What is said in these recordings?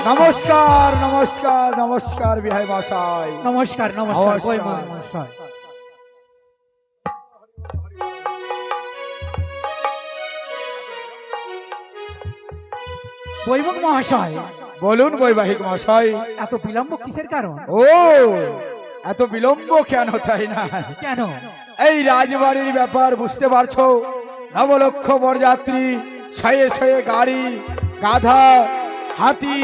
নমস্কার নমস্কার নমস্কার বিহাই মশাই। নমস্কার নমস্কার মশাই। বৈভব মহাশয়, বলুন বৈবাহিক মশাই। এত বিলম্ব কিসের কারণ? ও এত বিলম্ব কেন তাই না? কেন? এই রাজবাড়ির ব্যাপার বুঝতে পারছো, নবলক্ষ বরযাত্রী, শয়ে শয়ে গাড়ি, গাধা, হাতি,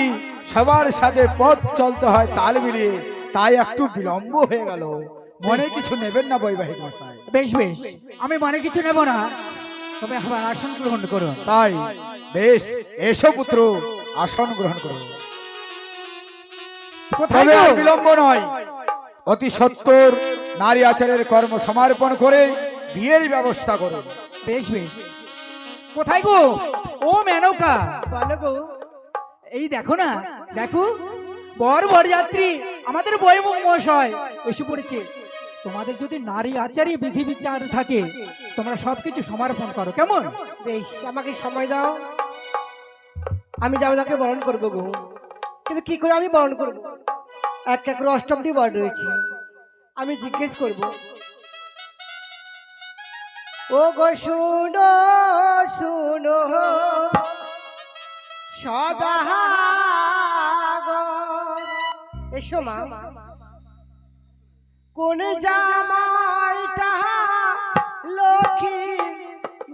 সবার সাথে পথ চলতে হয় তাল মিলিয়ে, তাই একটু বিলম্ব হয়ে গেল। মনে কিছু নেবেন না বৈবাহিক মশাই। বেশ বেশ, আমি মনে কিছু নেব না, তবে আমার আসন গ্রহণ করুন। তাই বেশ, এসো পুত্র, আসন গ্রহণ করো। কোথায় তবে গো? আর বিলম্ব নয়, অতি সত্বর নারী আচারের কর্ম সমর্পণ করে বিয়ের ব্যবস্থা করুন। বেশ বেশ। কোথায় গো? ও মেনকা, বলো গো। এই দেখো না, দেখো বরযাত্রী আমাদের বৈভব মহাশয় এসে পড়েছে। তোমাদের যদি নারী আচারী বিধি বিচার থাকে, তোমরা সবকিছু সমর্পণ করো, কেমন? বেশ, আমাকে সময় দাও, আমি যাবো তাকে বরণ করবো গো। কিন্তু কি করে আমি বরণ করব? এক এক করে অষ্টমটি বর রয়েছে, আমি জিজ্ঞেস করব। ও গো শুনো শুনো সদাগর, এসো মা। কোন জামাইটা লক্ষ্মী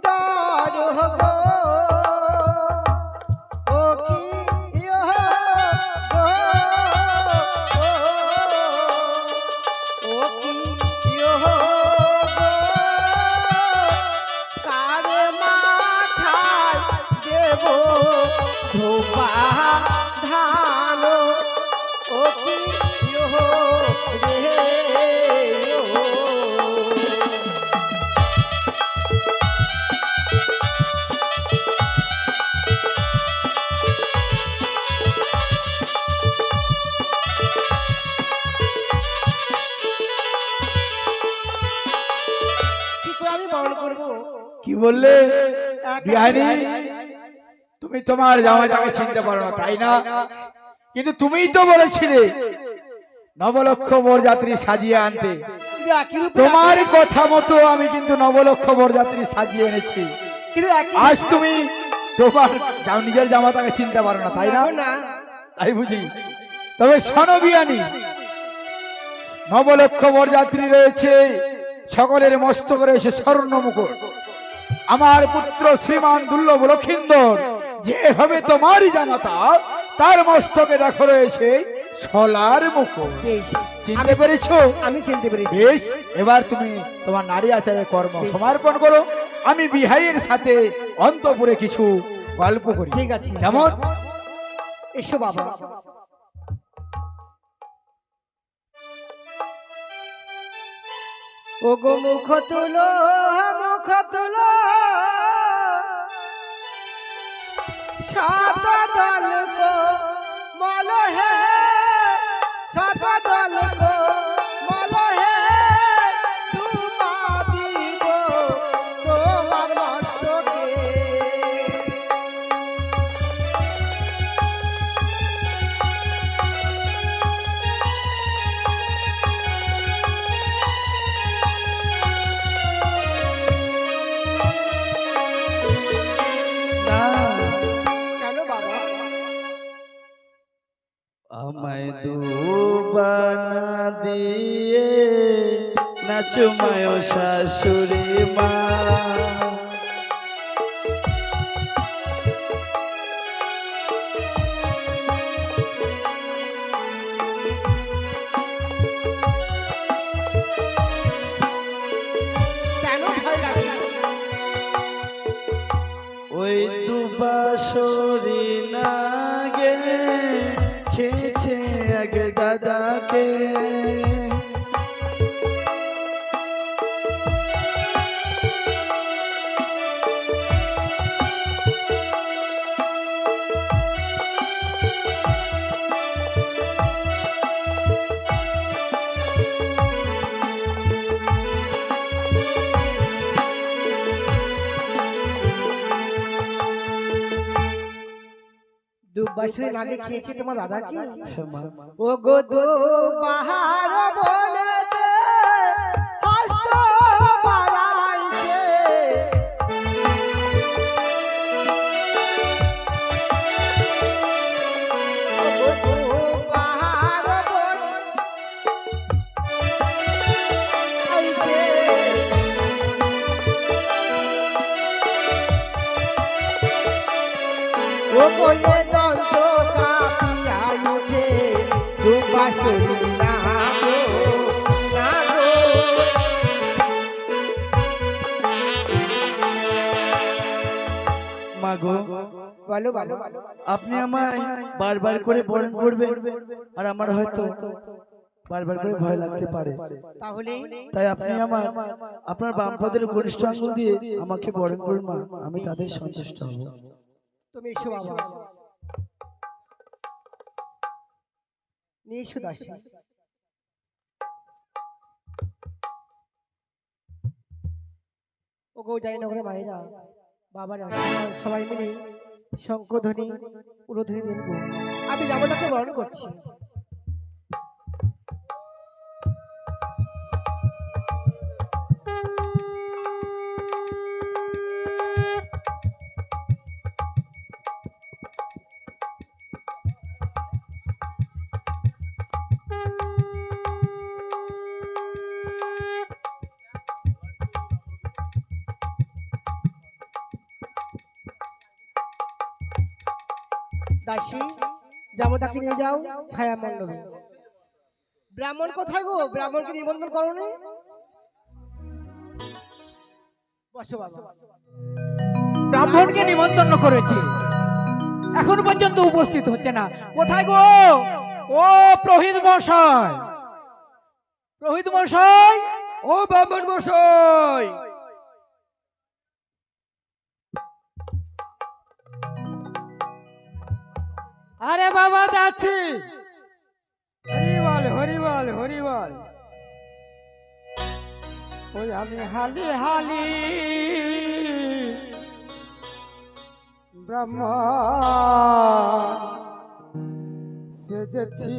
দর গো, ও কি গো, ও কি গো, কার মাথায় দেব ধোপা ধান, ও কি গো রে ও। কি করে আমি বরণ করবো? কি বললে বিহানি? তুমি তোমার জামাইটাকে চিনতে পারো না তাই না? কিন্তু তুমিই তো বলেছিলে নবলক্ষ বরযাত্রী সাজিয়ে আনতে। কিন্তু একই রূপে তোমার কথা মতো আমি কিন্তু নবলক্ষ বরযাত্রী সাজিয়ে এনেছি। কিন্তু একই আজ তুমি তোমার নিজের জামাটাকে চিনতে পারো না তাই না? না। তাই বুঝি। তবে শোনো বিয়ানি, নবলক্ষ বরযাত্রী রয়েছে, সকলের মস্তকে রয়েছে স্বর্ণ মুকুট। আমার পুত্র শ্রীমান দুর্লভ লক্ষিন্দর যে হবে তোমারই জামাতা, তার মস্তকে দেখো রয়েছে সোলার মুকুট। বেশ, চিনতে পেরেছো? আমি চিনতে পেরেছি। বেশ, এবার তুমি তোমার নারী আচারের কর্ম সমর্পণ করো। আমি বিহাইয়ের সাথে অন্তপুরে কিছু গল্প করি। ঠিক আছে, কেমন? এসো বাবা। ও গো মুখ তুলো, মুখ তুলো, সাত দল গো মল হে, সাত দল গো মল হে, তুমা দিব তোমার মস্তকে। কেন বাবা? আমায় দুবানা দিয়ে নাচুমায় শাশুড়ি মা, কেন ভয় লাগে? ওই দুবাসরি না গে খেয়েছে এক দাদাকে, দুবাসের আগে খেয়েছে তোমার দাদা কি? হ্যাঁ মা। ও গো দু বাহার বনেতে হস্ত বাড়াইছে, ও গো দু বাহার বনাইছে, ও কোয়ে দন্ত কাপিয়া উঠে দুবাসুরি না গো, না গো। মা গো, বলো বলো আপনি আমায় বারবার করে বরণ করবেন, আর আমার হয়তো বারবার করে ভয় লাগতে পারে, তাহলে তাই আপনি আপনার বাম পদের ঘনিষ্ঠ আঙ্গুল দিয়ে আমাকে বরণ করুন মা, আমি তাদের সন্তুষ্ট হব। তুমি এসো বাবা, নিয়ে এসো দাসী। ও গো জয়নগরের মায়েরা বাবার সবাই মিলে শঙ্খধ্বনি উলধ্বনি দেন গো, আমি যাবো তাকে বরণ করছি। দাসী জামদাকে নিয়ে যাও ছায়া মণ্ডপে। ব্রাহ্মণ কোথায় গো? ব্রাহ্মণকে নিমন্ত্রণ করো নি? বসো বাবা। ব্রাহ্মণকে নিমন্ত্রণ করেছি, এখন পর্যন্ত উপস্থিত হচ্ছে না। কোথায় গো? ও প্রহিত মশাই, প্রহিত মশাই, ও ব্রাহ্মণ মশাই। আরে বাবা যাচ্ছি, হরিবল হরিবল হরিবল। ওই আমি হালি হালি ব্রহ্ম সেজেছি,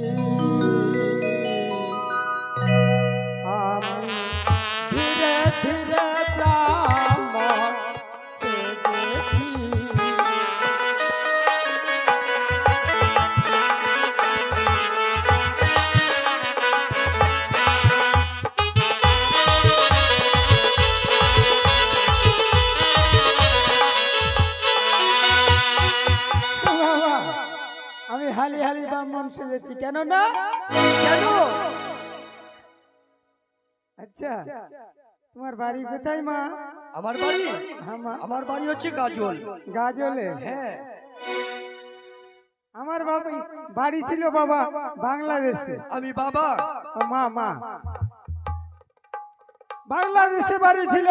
আমি ধীরে ধীরে ব্রহ্ম সেজেছি। আমি হালি হালি ব্রাহ্মণ সেজেছি, কেন না? কেন? আচ্ছা, তোমার বাড়ি কোথায় মা? আমার বাড়ি, হ্যাঁ মা। আমার বাড়ি হচ্ছে গাজল। গাজলে? হ্যাঁ। আমার বাবা বাড়ি ছিল বাবা বাংলাদেশে। আমি বাবা। মা মা বাংলাদেশে বাড়ি ছিল।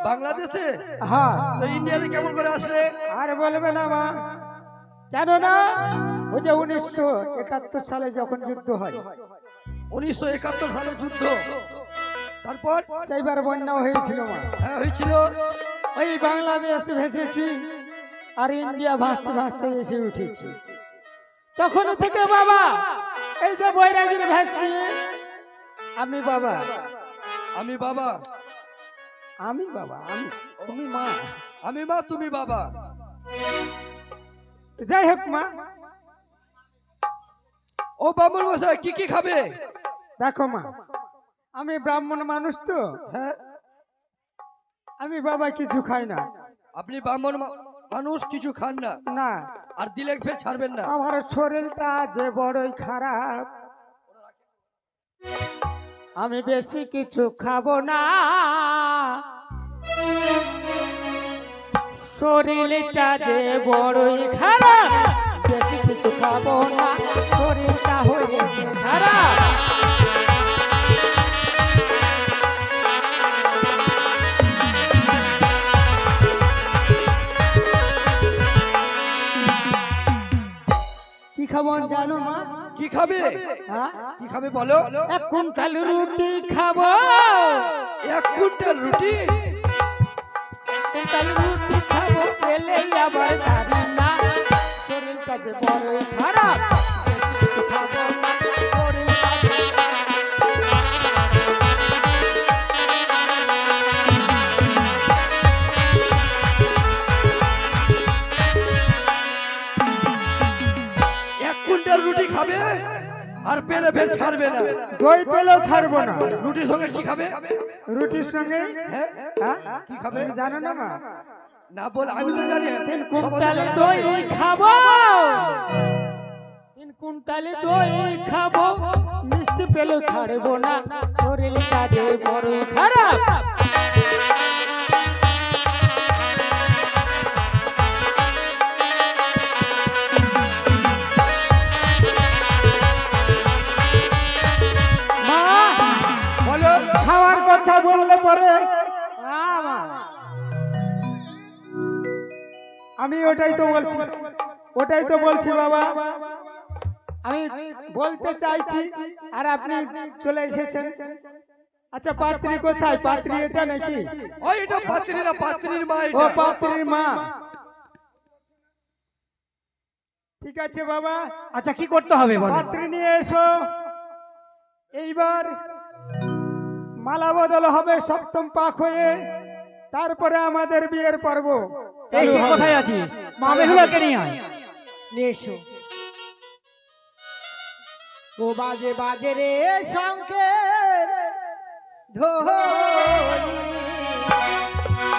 বাংলাদেশে? হ্যাঁ। তো ইন্ডিয়াতে কেমন করে আসলে? আর বলবে না মা, কেন না? ওই যে 1971 সালে যখন যুদ্ধ হয়, 1971 সালের যুদ্ধ, তারপর সেইবার বন্যাও হয়েছিল মা। হ্যাঁ হয়েছিল। ওই বাংলাদেশ ভেসেছি, আর ইন্ডিয়া ভাসতে ভাসতে এসে উঠেছি। তখন থেকে বাবা এই যে বৈরাগীর ভেস নিয়ে আমি বাবা, আমি বাবা, আমি বাবা, আমি, তুমি মা। আমি মা, তুমি বাবা। যাই হোক মা, ও ব্রাহ্মণ মশাই কি কি খাবে? দেখো মা, আমি ব্রাহ্মণ মানুষ তো, হ্যাঁ। আমি বাবা কিছু খাই না। আপনি ব্রাহ্মণ মানুষ, কিছু খান না? না। আর দিলে ফের ছাড়বেন না? আমার শরীরটা যে বড়ই খারাপ, আমি বেশি কিছু খাবো না। শরীরটা যে বড়ই খারাপ, বেশি কিছু খাবো না, শরীরটা হয়েছে খারাপ। কি খাবো জানো মা? কি খাবে? হ্যাঁ? কি খাবে বলো? 1 কুইন্টাল রুটি খাবো। 1 কুইন্টাল রুটি? 1 কুইন্টাল রুটি খাবো, পেলে আবার ছাড়ি না, শরীরটা কাজে বড়ই খারাপ বেশি কিছু খাবো না, শরীর কাজে এক কুইন্টাল রুটি খাবে আর পেলে ফের ছাড়বে না। দই পেলেও ছাড়বো না। রুটির সঙ্গে কি খাবে? রুটির সঙ্গে হ্যাঁ হ্যাঁ কি খাবে? তুমি জানো না মা? না বল, আমি তো জানি। 3 সবাই তো কুইন্টালে জানে। দই খাবো, 3 কুইন্টালে দই খাবো, মিষ্টি পেলেও ছাড়বো না, শরীর কাজে বড়ই খারাপ। মা, বলো। খাওয়ার কথা বললে পরে মা, আমি ওটাই তো বলছি বাবা, আমি বলতে চাইছি আর আপনি চলে এসেছেন। আচ্ছা পাত্রী কোথায়? পাত্রী এটা নাকি? ওই এটা পাত্রী না, পাত্রীর মা ও এটা। পাত্রীর মা। ঠিক আছে বাবা, আচ্ছা কি করতে হবে বলো? পাত্রী নিয়ে এসো। এইবার মালা বদল হবে সপ্তম পাক হয়ে, তারপরে আমাদের বিয়ের পর্ব এই চালু কে হবে। কোথায় আছিস? মা বেহুলাকে নিয়ে আয়। নিয়ে এসো। ও বাজে বাজে রে শঙ্কের ধ্বনি,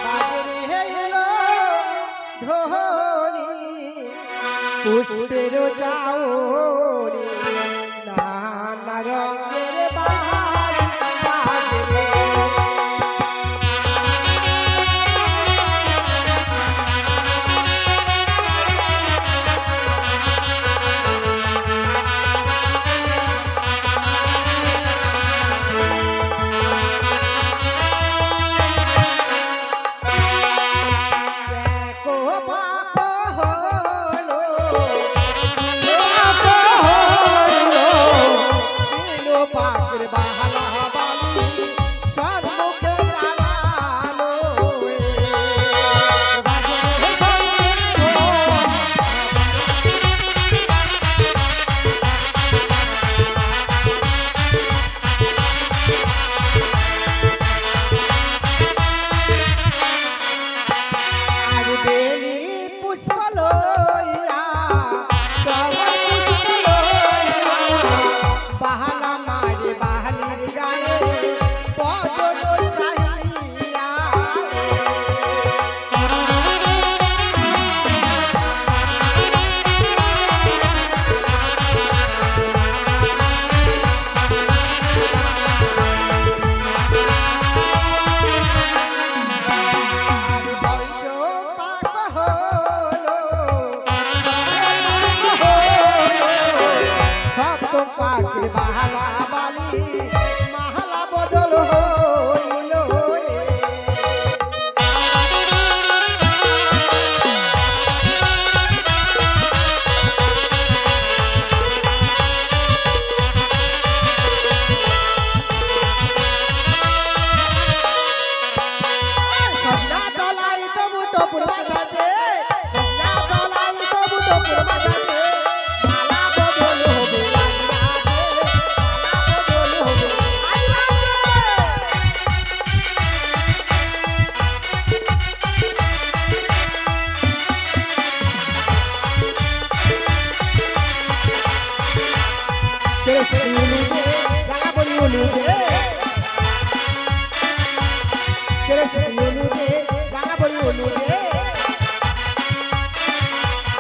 বাজে রে এলো ধ্বনি, পুষ্পের চাউনি, নানা রঙের বাজে বাজে রে। দেখো পাপ হলো, দিলো পাপের বাহালা বালি, সম্মুখে দাঁড়ালো বাজে রে শঙ্কের। আর বেলি পুষ্প লইয়া, তবে পুষ্প লইয়া, বাহালা মারে বাহালির গায়ে, বদল চাহিয়া। আর বৈজ পাক হলো, সপ্ত পাকের বাহালা বালি, মাহালা বদল হইল রে। সজনা তলাই তবু টপুর বাজাতে, সজনা তলাই তবু টপুর বাজাতে, মালা বদল হবে আজরাতে, মালা বদল হবে আজরাতে। ছেড়ে ছেড়ে উলুদে, রাঙা বলি উলুদে, ছেড়ে ছেড়ে উলুদে, রাঙা বলি উলুদে।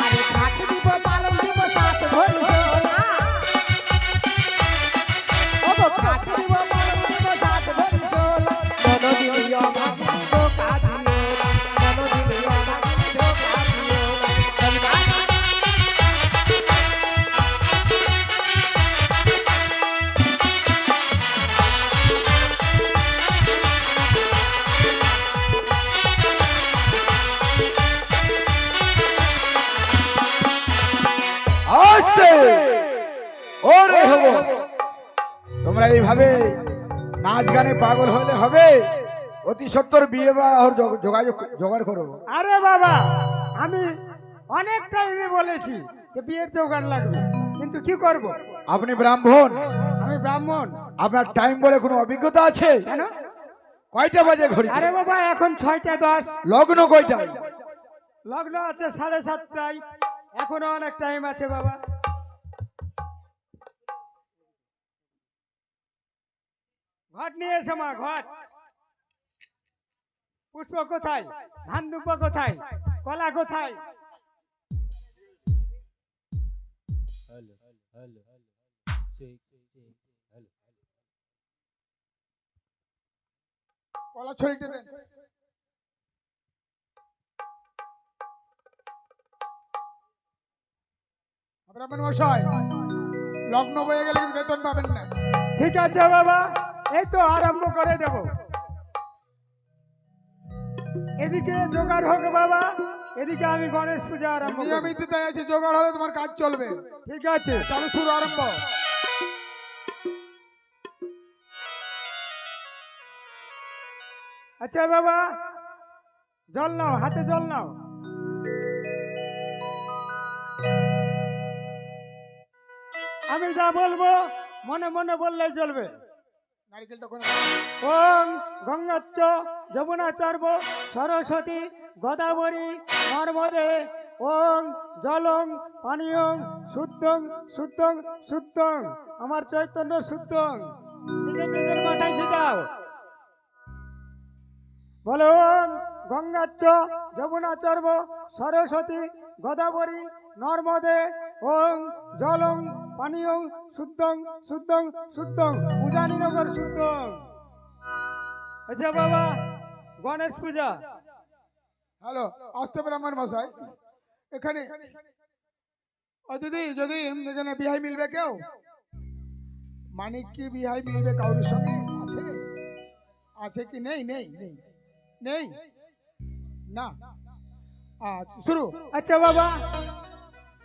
আরে ঘাট দিব পালন দিব সাত ধরি সোনা, ও গো ঘাট দিব পালন দিব সাত ধরি সোনা, ননদিনী অভাগী ধোকা দিও না, ননদিনী অভাগী ধোকা দিও না। আস্তে ওরে হব, তোমরা এইভাবে নাচ গানে পাগল হলে হবে? অতি সত্তর বিয়ে বা যোগাযোগ জোগাড় করো। আরে বাবা, আমি অনেক টাইমে বলেছি যে বিয়ের জোগাড় লাগবে, কিন্তু কি করব? আপনি ব্রাহ্মণ, আমি ব্রাহ্মণ। আপনার টাইম বলে কোনো অভিজ্ঞতা আছে? কেন? কয়টা বাজে ঘড়ি? আরে বাবা, এখন 6টা 10। লগ্ন কয়টায়? লগ্ন আছে 7:30টায়। এখনো অনেক টাইম আছে বাবা। ঘট নিয়ে এসো মা, ঘট। পুষ্প কোথায়? ধান দুব্বা কোথায়? কলা কোথায়? কলা ছড়িতে দেন। ব্রাহ্মণ মশাই, লগ্ন বয়ে গেলে কিন্তু বেতন পাবেন না। ঠিক আছে বাবা, এই তো আরম্ভ করে দেব। এদিকে জোগাড় হোক বাবা, এদিকে আমি গণেশ পূজা আরম্ভ করব। নিয়মিত তাই আছে, জোগাড় হলে তোমার কাজ চলবে। ঠিক আছে, চালু শুরু আরম্ভ। আচ্ছা বাবা, জল নাও, হাতে জল নাও। আমি যা বলবো মনে মনে বললেই চলবে। নারকেলটা কোন? ওং গঙ্গাচ্চ যমুনাচার্য সরস্বতী গোদাবরী নর্মদে ওং জলং পানীয়ং শুদ্ধং শুদ্ধং শুদ্ধং। আমার চৈতন্য শুদ্ধং। নিজের নিজের মাথায় ছিটাও। বলো ওং গঙ্গাচ্চ যমুনাচার্য সরস্বতী গোদাবরী নর্মদে ওং জলং পানীয়ং শুদ্ধং শুদ্ধং শুদ্ধং। উজানিনগর শুদ্ধং। আচ্ছা বাবা, গণেশ পূজা। হ্যালো, আসতে ব্রাহ্মণ মশাই, এখানে ও দিদি, যদি এখানে বিহাই মিলবে কেউ? মানিক কি বিহাই মিলবে কারোর সঙ্গে? আছে? আছে কি? নেই নেই নেই নেই না। আচ্ছা, শুরু। আচ্ছা বাবা,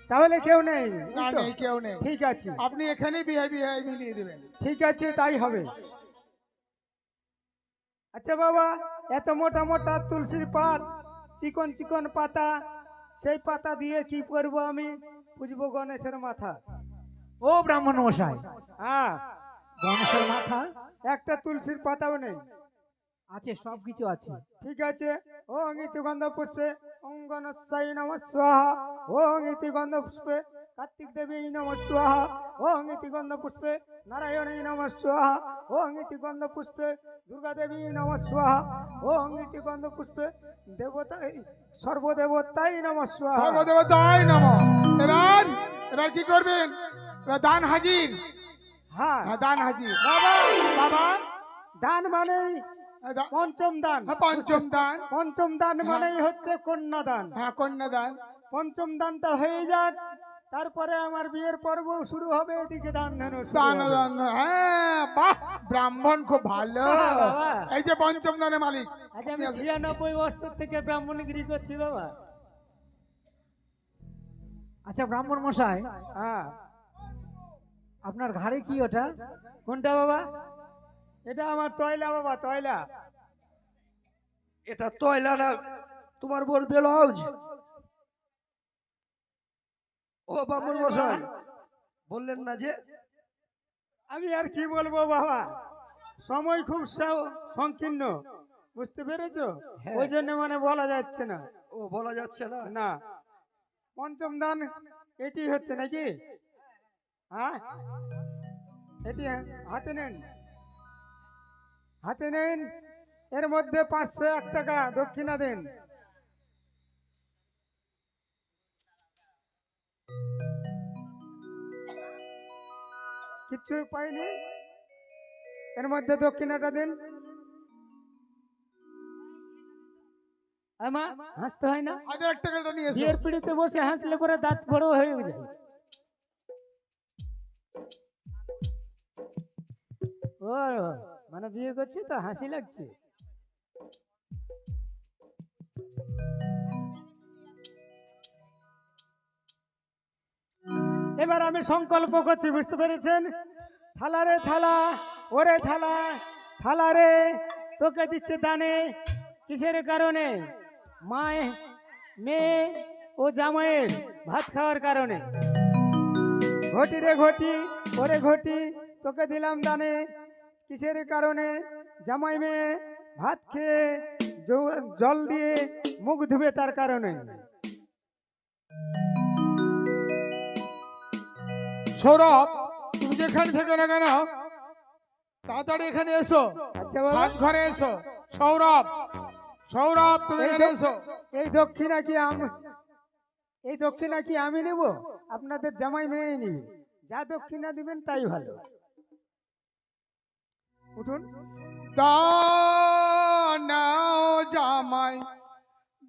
তাহলে কেউ নেই? না, নেই, কেউ নেই। ঠিক আছে, আপনি এখানেই বিহাই বিহাই মিলিয়ে দেবেন। ঠিক আছে, তাই হবে। আচ্ছা বাবা, এত মোটা মোটা তুলসীর পাত, চিকন চিকন পাতা, সেই পাতা দিয়ে কি করবো আমি? পুজবো গণেশের মাথা। ও ব্রাহ্মণ মশাই, হ্যাঁ, গণেশের মাথা একটা তুলসীর পাতাও নেই। আছে, সব কিছু আছে। ঠিক আছে, ওং ইতি গন্ধ পুষ্পে অঙ্গনস্যাই নমঃ স্বাহা। ওং ইতি গন্ধ পুষ্পে কার্তিক দেবী নমঃ স্বাহা। ওং ইতি গন্ধ পুষ্পে নারায়ণী নমঃ স্বাহা। ওং ইতি গন্ধ পুষ্পে দুর্গা দেবী নমঃ স্বাহা। ওং ইতি গন্ধ পুষ্পে দেবতাই সর্বদেবতাই নমঃ স্বাহা। সর্বদেবতাই নমঃ। এবার এবার কি করবেন? এবার দান হাজির। হ্যাঁ হ্যাঁ, দান হাজির। বাবা বাবা, দান মানেই পঞ্চম দান। হ্যাঁ, পঞ্চম দান। পঞ্চম দান মানেই হচ্ছে কন্যা দান। হ্যাঁ, কন্যা দান। পঞ্চম দানটা হয়ে যাক, তারপরে আমার বিয়ের পর্ব শুরু হবে। এদিকে দান ধ্যান দান দান, হ্যাঁ, বাহ, ব্রাহ্মণ খুব ভালো। বাবা। এই যে পঞ্চম দানের মালিক। আজ আমি 96 বছর থেকে ব্রাহ্মণগিরি করছি বাবা। আচ্ছা ব্রাহ্মণ মশাই, হ্যাঁ, আপনার ঘাড়ে কি ওটা? কোনটা বাবা? এটা আমার তয়লা বাবা, তয়লা। এটা তয়লা না, তোমার বোন ব্লাউজ। ও বামুন মশাই, বললেন না যে? আমি আর কি বলবো বাবা, সময় খুব সংকীর্ণ, বুঝতে পেরেছো? হ্যাঁ। ওই জন্য মানে বলা যাচ্ছে না। ও বলা যাচ্ছে না। না, পঞ্চম দান এটি হচ্ছে নাকি? হ্যাঁ, এটি হাতে নেন, হাতে নেন। এর মধ্যে 501 টাকা দক্ষিণা দেন। কিচ্ছু পাইনি, এর মধ্যে দক্ষিণাটা দিন। আমা হাসতে হয় না? 1000 টাকাটা নিয়ে এসো। বিয়ের পিড়িতে বসে হাসলে পরে দাঁত বড় হয়ে যায়। ও মানে বিয়ে করছি তো হাসি লাগছে। এবার আমি সংকল্প করছি, বুঝতে পেরেছেন? থালা রে থালা, ওরে থালা, থালা রে তোকে দিচ্ছে দানে। কিসের কারণে? মেয়ে ও জামাইয়ের ভাত খাওয়ার কারণে। ঘটি রে ঘটি, ওরে ঘটি, তোকে দিলাম দানে কিসের কারণে? জামাই মেয়ে ভাত খেয়ে জল দিয়ে মুখ ধুবে তার কারণে। সৌরভ, তুমি যেখানে থেকে না কেন তাড়াতাড়ি এখানে এসো, আচ্ছা বাবা, সাত ঘরে এসো। সৌরভ, সৌরভ, তুমি এখানে এসো। এই দক্ষিণা কি আমি নেব? আপনাদের জামাই মেয়ে নিবে, যা দক্ষিণা দিবেন তাই ভালো। উঠুন। দান নাও জামাই,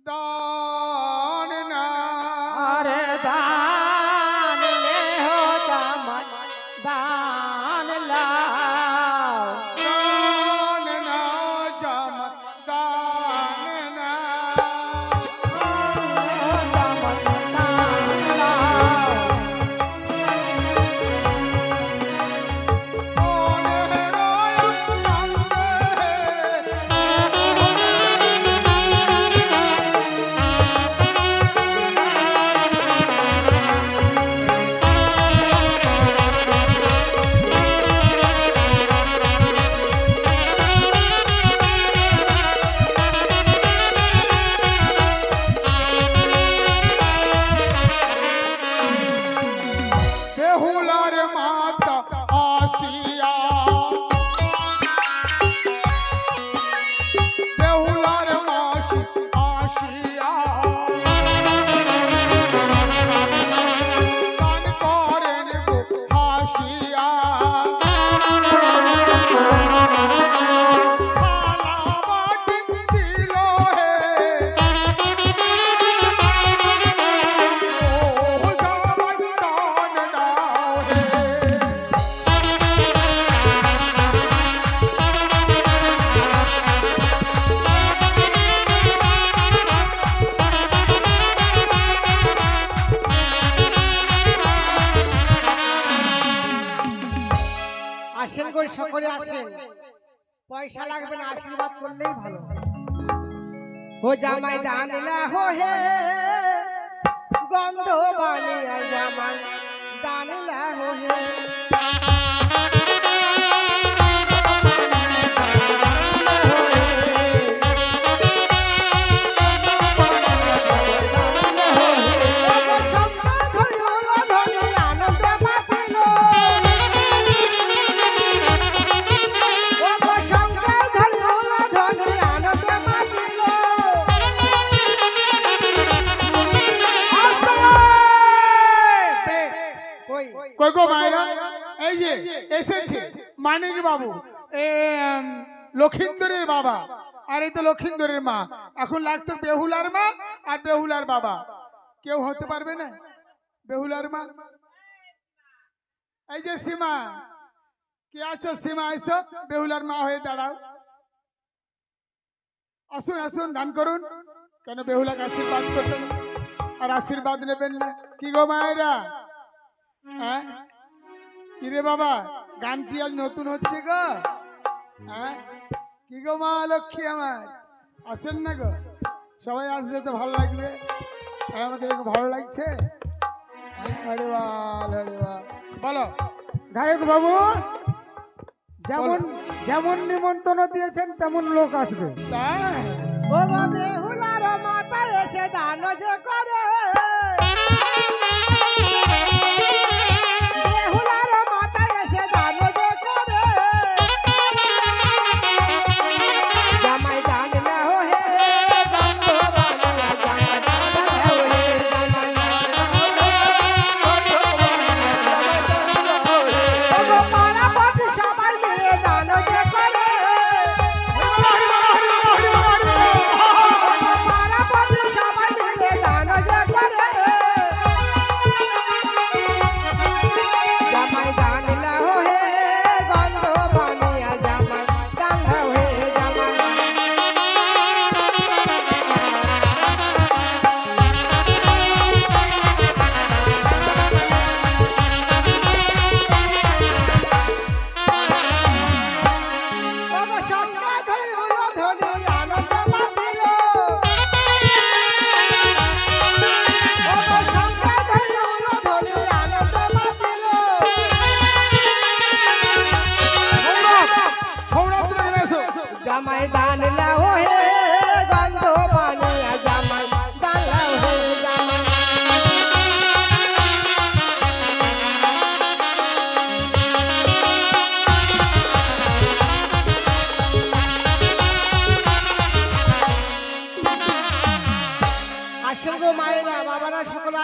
দান নাও। আরে দান লে হো জামাই, দান লাও। দান নাও জামাই, দান নাও। জামাই দান লাও। বেহুলার মাতা আসিয়া, বেহুলার মাসি আসিয়া, গান করেন গো হাসিয়া। থালা বাটি দিল হে, ও জামাই দান নাও হে। আসেন করে সকলে আসেন, পয়সা লাগবে না, আশীর্বাদ করলেই ভালো। ও জামাই দানিলা হো হে, গন্ধ বানিয়া জামাই দানিলা হো হে। কই গো মায়েরা, এই যে এসেছে মানিক বাবু, লক্ষিন্দরের বাবা, আর এই তো লক্ষিন্দরের মা। এখন লাগতো বেহুলার মা আর বেহুলার বাবা। কেউ হতে পারবে না বেহুলার মা? এই যে সীমা, কে আছো সীমা? এসো, বেহুলার মা হয়ে দাঁড়াও। আসুন আসুন, দান করুন। কেন বেহুলাকে আশীর্বাদ করবেন আর আশীর্বাদ নেবেন না? কি গো মায়েরা, হ্যাঁ? কি রে বাবা, গান কি আজ নতুন হচ্ছে গো? হ্যাঁ, কি গো মা লক্ষ্মী আমার, আসেন না গো? সবাই আসলে তো ভালো লাগবে। আমাদের খুব ভালো লাগছে। আরে বাল, আরে বাল। বলো গায়ক বাবু, যেমন যেমন নিমন্ত্রণ দিয়েছেন তেমন লোক আসবে। তাই? ও গো বেহুলার মাতা এসে দান যে করে, বেহুলার মাতা এসে দান যে করে, জামাই দান না হো হে, গন্ধ বানিয়া জামাই দান না হো হে, জামাই দান না হো হে। ও গো পাড়াপড়শি সবাই মিলে দান যে করে, পাড়াপড়শি সবাই মিলে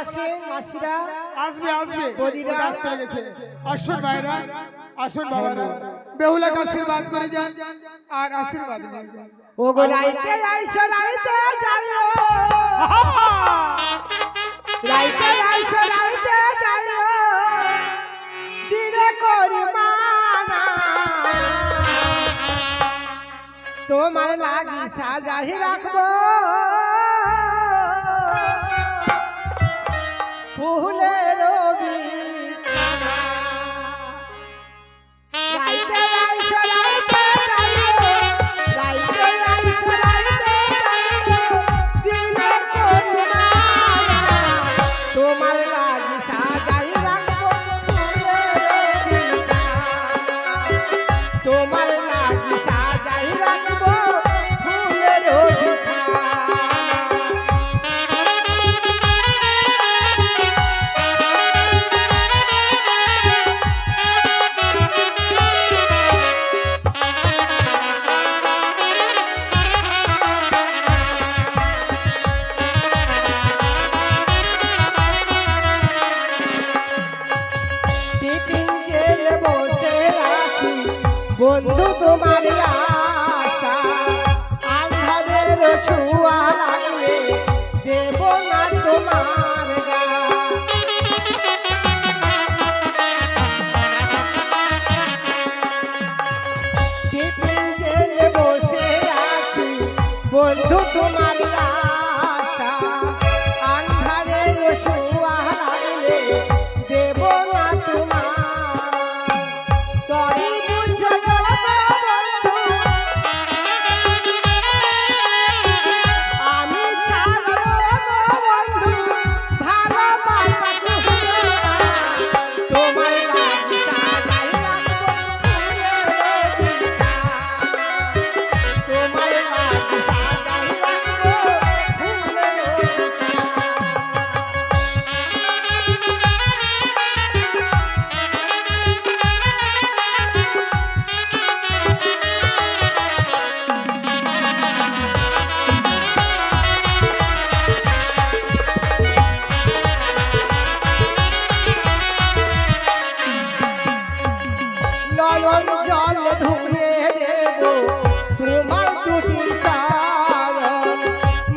আসেন মাসিরা, আসবে আসবে বৌদিরা। ওটা আসতে লেগেছে। আসুন ভাইরা, আসুন বাবারা, বেহুলাকে আশীর্বাদ করে যান আর আশীর্বাদ নিয়ে যান। ও গো রাইতে আইসো রাইতে যাইও, রাইতে আইসো রাইতে যাইও, দিনে করি মানা, তোমার লাগি সাজাই রাখবো ফুলের বিছানা। রাইতে আইসো রাইতে যাইও, রাইতে আইসো রাইতে যাইও, দিনে করি মানা, তোমার লাগি সাজাই রাখবো ফুলের বিছানা, তোমার লাগি সাজাই রাখবো ফুলের বিছানা। টিফিন জেলে বসে আছি বন্ধু তোমার আশা, আন্ধারের ছুয়া লাগলে দেব না তোমার গা। টিফিন জেলে বসে আছি বন্ধু তোমার আশা, আন্ধারের ছুয়া লাগলে দেব না তোমার। তরি বুঝো গো বন্ধু, আমি ছাড়বো গো বন্ধু ভালোবাসা খুঁজে না, তোমার লাগি সাজাই রাখবো ফুলের বিছানা, তোমার লাগি সাজাই রাখবো ফুলের বিছানা। নয়ন জল ধুয়ে দেব তোমার দুটি চরণ,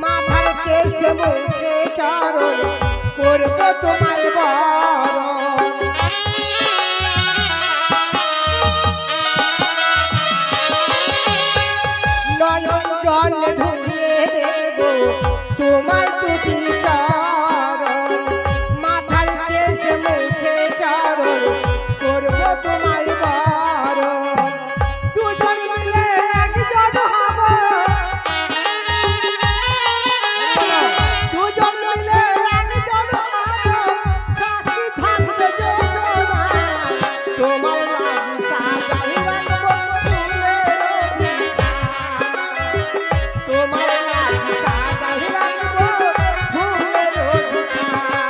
মাথার কেশ মুছে চরণ করব তোমার বরণ। নয়ন জল ধুয়ে দেব তোমার দুটি চরণ, মাথার কেশ মুছে চরণ করব তোমার বরণ। দুজন মিলে একজন হব, দুজন মিলে একজন হব, সাথী থাকবে যশোদা, তোমার লাগি সাজাই রাখবো ফুলের বিছানা, তোমার লাগি সাজাই রাখবো ফুলের বিছানা।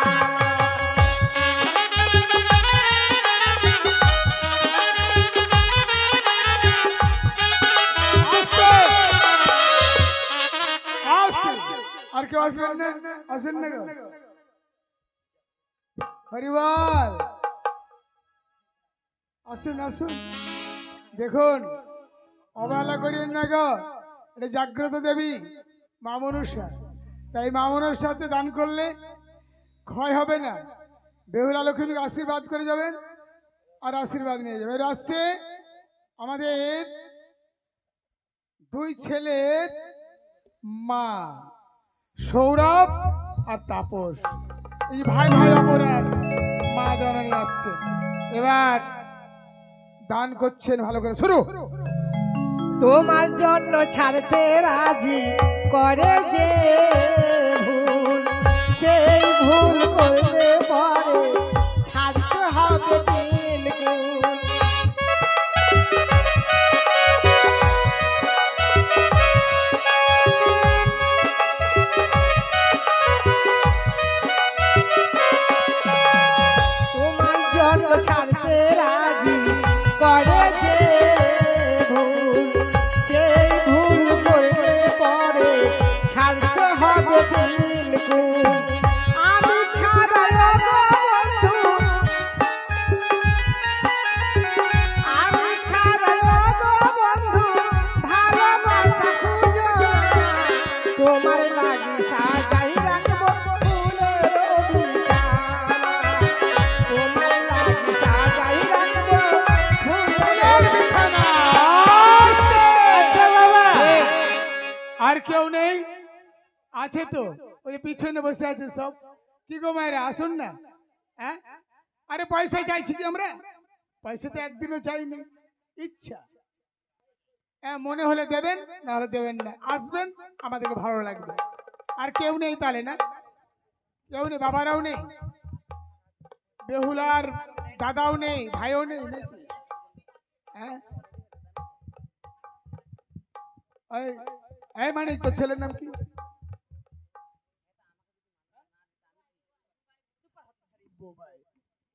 আর কেউ আসবেন না? আসেন না গো হরিবল, আসুন আসুন। দেখুন অবহেলা করিয়েন না গো, এটা জাগ্রত দেবী মা মনসা, তাই মা মনসার সাথে দান করলে ক্ষয় হবে না। বেহুলা লক্ষ্মীকে আশীর্বাদ করে যাবেন আর আশীর্বাদ নিয়ে যাবেন। এবার আসছে আমাদের দুই ছেলের মা, সৌরভ আর তাপস, এই ভাই ভাই অপরাধ মা জননী আসছে। এবার দান করছেন ভালো করে, শুরু। তোমার জন্য ছাড়তে রাজি করে যে ভুল, সেই ভুল করলে পরে ছাড়তে হবে তিন গুণ। তোমার জন্য ছাড়তে রাজি করে যে ভুল, সেই ভুল করলে পরে ছাড়তে হবে তিন গুণ। আমি ছাড়া কেউ নেই? আছে তো, ওই পিছনে বসে আছে সব। কি গো মায়েরা, আসুন না। হ্যাঁ, আরে পয়সা চাইছি কি আমরা? পয়সা তো একদিনও চাইনি, ইচ্ছা। হ্যাঁ, মনে হলে দেবেন, না হলে দেবেন না। আসবেন, আমাদেরকে ভালো লাগবে। আর কেউ নেই তাহলে? না, কেউ নেই, বাবারাও নেই, বেহুলার দাদাও নেই, ভাইও নেই নাকি? হ্যাঁ, এই মানে তোর ছেলের নাম কি?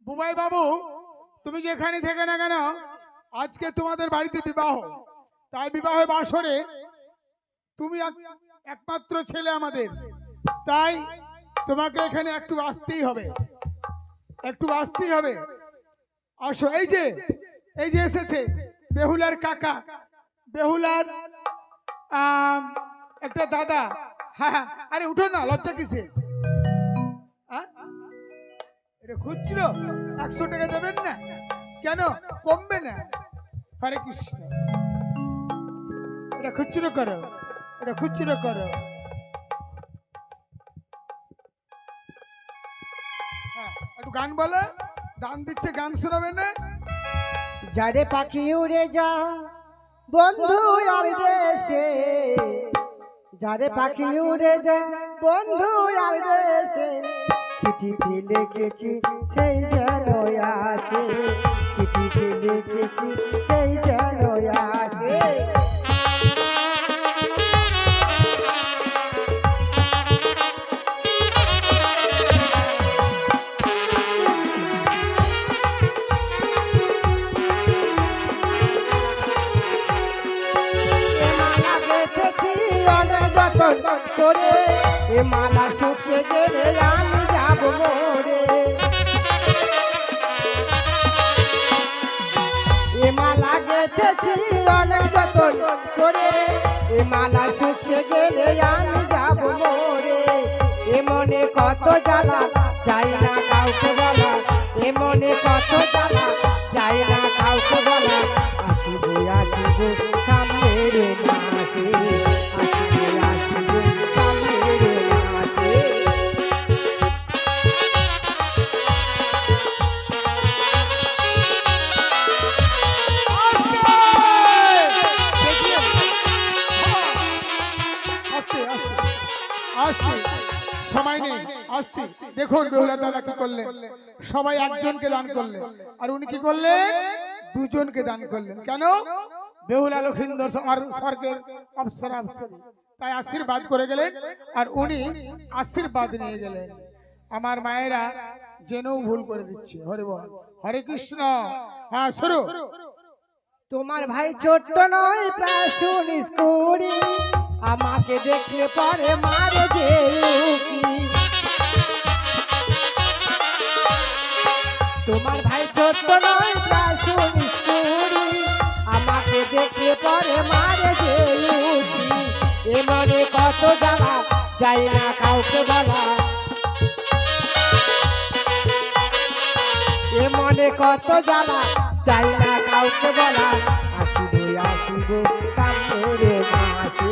বুবাই বাবু, তুমি যেখানে থেকে না কেন, আজকে তোমাদের বাড়িতে বিবাহ। তাই বিবাহ বাসরে তুমি একমাত্র ছেলে আমাদের, তাই তোমাকে এখানে একটু আসতেই হবে, একটু আসতেই হবে। আসো, এই যে এসেছে বেহুলার কাকা, বেহুলার একটা দাদা। হ্যাঁ হ্যাঁ, আরে উঠো না, লজ্জা কিসে? এটা খুচরো 100 টাকা দেবেন না? কেন কমবে না? হরে কৃষ্ণ, এটা খুচরো করো, এটা খুচরো করো। হ্যাঁ, একটু গান বলো, গান দিচ্ছে, গান শোনাবে না? যারে পাখি উড়ে যা বন্ধু আর দেশে, যারে পাখি উড়ে যা বন্ধু আর দেশে, চিঠিতে লিখেছি সেই যেন আসে, চিঠিতে লিখেছি সেই যেন আসে। করে এ মালা শুকিয়ে গেলে আমি যাব মোরে, এ মালা গেঁথেছি অনেক যতন করে, এ মালা শুকিয়ে গেলে আমি যাব মোরে। এ মনে কত জ্বালা যায় না কাউকে বলা, এ মনে কত জ্বালা যায় না কাউকে বলা। আসিব আসিব সামনের মাসে, সময় নেই, আসতে। দেখুন বেহুলার দাদা কি করলেন, সবাই একজনকে দান করলেন, আর উনি কি করলেন? দুজনকে দান করলেন। কেন? বেহুলা লক্ষিন্দর আর স্বর্গের অপ্সরা, তাই আশীর্বাদ করে গেলেন, আর উনি আশীর্বাদ নিয়ে গেলেন। আমার মায়েরা জেনেও ভুল করে দিচ্ছে। হরে বল, হরে কৃষ্ণ। হ্যাঁ, শুরু। তোমার ভাই ছোট্ট নয়, প্রায় 19 কুড়ি, আমাকে দেখলে পরে মারে যে উকি। তোমার ভাই ছোট্ট নয়, প্রায় 19 কুড়ি, আমাকে দেখলে পরে মারে যে উকি। এ মনে কত জ্বালা যায় না কাউকে বলা, এ মনে কত জ্বালা যায় না কাউকে বলা। আসিব আসিব সামনের মাসে।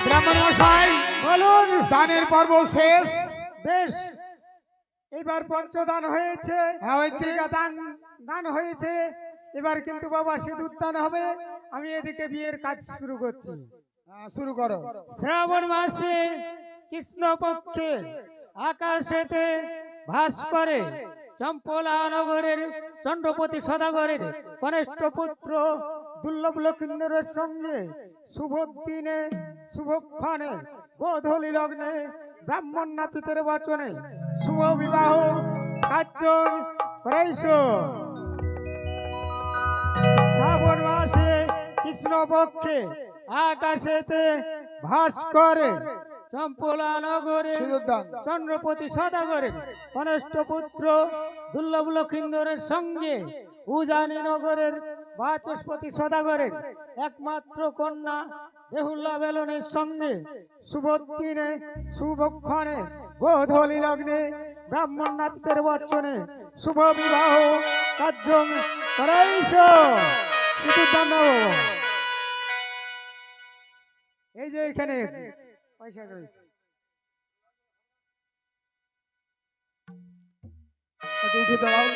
ব্রাহ্মণ মশাই বলুন। দানের পর্ব শেষ। বেশ, এবার পঞ্চদান হয়েছে, হ্যাঁ, হয়েছে। দান দান হয়েছে, এবার কিন্তু বাবা সিঁদুর দান হবে। আমি এদিকে বিয়ের কাজ শুরু করছি। শুরু করো। শ্রাবণ মাসে কৃষ্ণপক্ষে আকাশেতে ভাস করে চম্পলা নগরের চন্দ্রপতি সদাগরের কনিষ্ঠ পুত্র দুর্লভ লক্ষিন্দরের সঙ্গে শুভ দিনে শুভক্ষণে গোধূলি লগ্নে ব্রাহ্মণ নাপিতের বচনে শুভ বিবাহ কার্য করাইছ। শ্রাবণ মাসে কৃষ্ণপক্ষে আকাশেতে ভাস করে চম্পলা নগরে চন্দ্রপতি সদাগরের কনিষ্ঠ পুত্র দুর্লভ লক্ষিন্দরের সঙ্গে উজানি নগরের বাচস্পতি সদাগরের একমাত্র কন্যা বেহুলা বেলনের সঙ্গে শুভ দিনে শুভক্ষণে গোধূলি লগ্নে ব্রাহ্মণ নাপিতের বচনে শুভ বিবাহ কার্য করাইছ। এই যে এখানে পয়সা রয়েছে। একটু উঠে দাঁড়াও।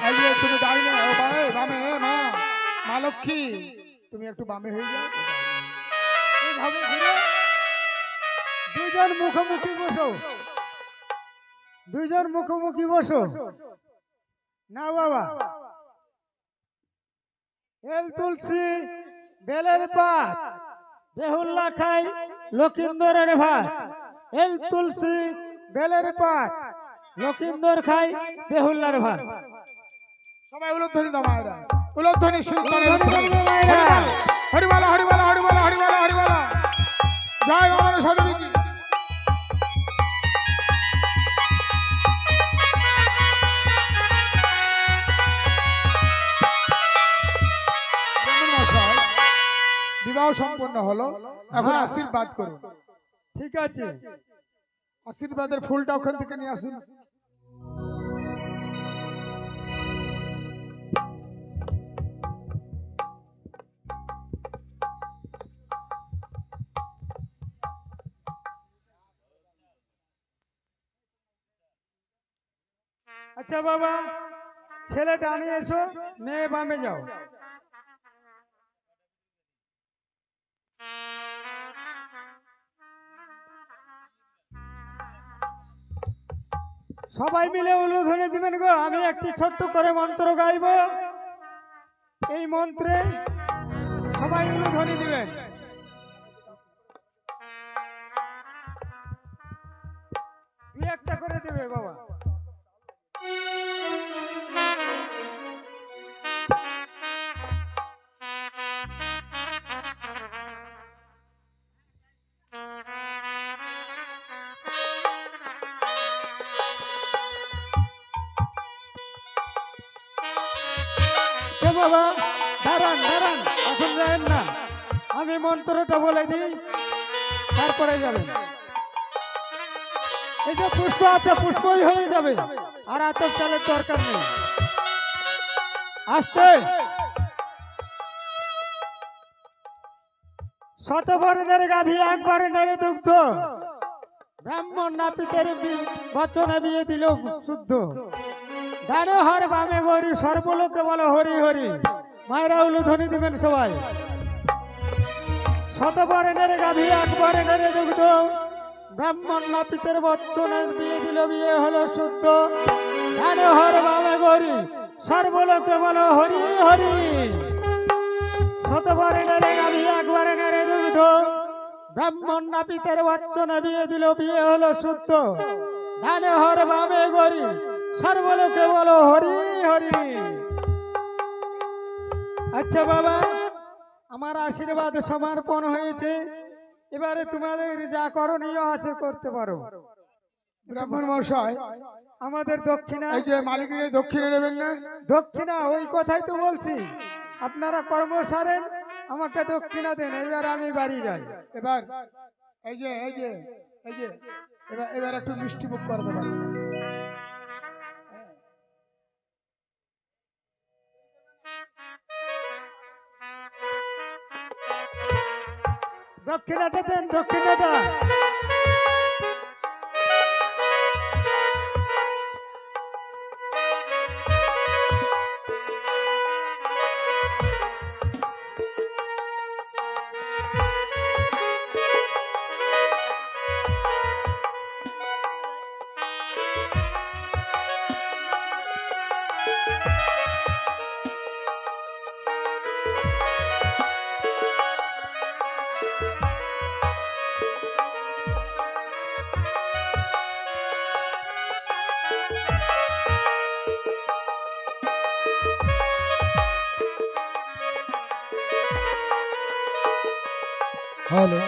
এই যে তুমি ডাইনে, ও বামে, বামে, মা, মা লক্ষ্মী, তুমি একটু বামে হয়ে যাও। এইভাবে ঘুরে দুজন মুখোমুখি বসো, দুজন মুখোমুখি বসো। না বাবা, এল তুলসী বেলের পাত, বেহুল্লা খাই লক্ষিন্দরের ভাত। এল তুলসী বেলের পাত, লক্ষিন্দর খাই বেহুল্লার ভাত। সবাই উলধ্বনি দাও মায়েরা, উলধ্বনি শিলচরে উলধ্বনি দাও মায়েরা। হরিবালা, হরিবালা, হরিবালা, হরিবালা, হরিবালা, জয় গণনা সদরী কি। মশাই, বিবাহ সম্পন্ন হলো, এখন আশীর্বাদ করুন। ঠিক আছে, আশীর্বাদের ফুলটা ওখান থেকে নিয়ে আসুন। আচ্ছা বাবা, ছেলে ডানে এসো, মেয়ে বামে যাও। সবাই মিলে উলুধ্বনি দিবেন গো। আমি একটি ছোট্ট করে মন্ত্র গাইব, এই মন্ত্রে সবাই উলুধ্বনি দিবেন। দুই একটা করে দেবে বাবা। বাবা দাঁড়ান দাঁড়ান, এখন যাবেন না, আমি মন্ত্রটা বলে দিই, তারপরে যাবেন। এই যে পুষ্প আছে, পুষ্পই হয়ে যাবে, আর আতপ চালের দরকার নেই। আসতে শতবর্ণের গাভী একবর্ণের দুগ্ধ, ব্রাহ্মণ নাপিতের বচনে বিয়ে দিল শুদ্ধ। ডানে হর বামে গরি, সর্বলোকে বলো হরি হরি। মায়েরা উলুধ্বনি দিবেন সবাই। শতবর্ণের গাভী একবর্ণের দুগ্ধ, ব্রাহ্মণ নাপিতের বচনে বিয়ে দিল, বিয়ে হলো শুদ্ধ। ডানে হর বামে গরি, সর্বলোকে বলো হরি হরি। শতবর্ণের গাভী একবর্ণের দুগ্ধ, ব্রাহ্মণ নাপিতের বচনে বিয়ে দিল, বিয়ে হলো শুদ্ধ। ডানে হর বামে গরি, সর্বলোকে বলো হরি হরি। আচ্ছা বাবা, আমার আশীর্বাদ সমর্পণ হয়েছে, এবারে তোমাদের যা করণীয় আছে করতে পারো। ব্রাহ্মণ মশাই, আমাদের দক্ষিণা, এই যে মালিকের দক্ষিণে নেবেন না? দক্ষিণা ওই কথাই তো বলছি, আপনারা কর্ম সারেন, আমাকে দক্ষিণা দেন, এবার আমি বাড়ি যাই। এবার এই যে এই যে এই যে এবার এবার একটু মিষ্টি মুখ করে দেবেন। দক্ষিণাটা দেন, দক্ষিণাটা। হ্যালো।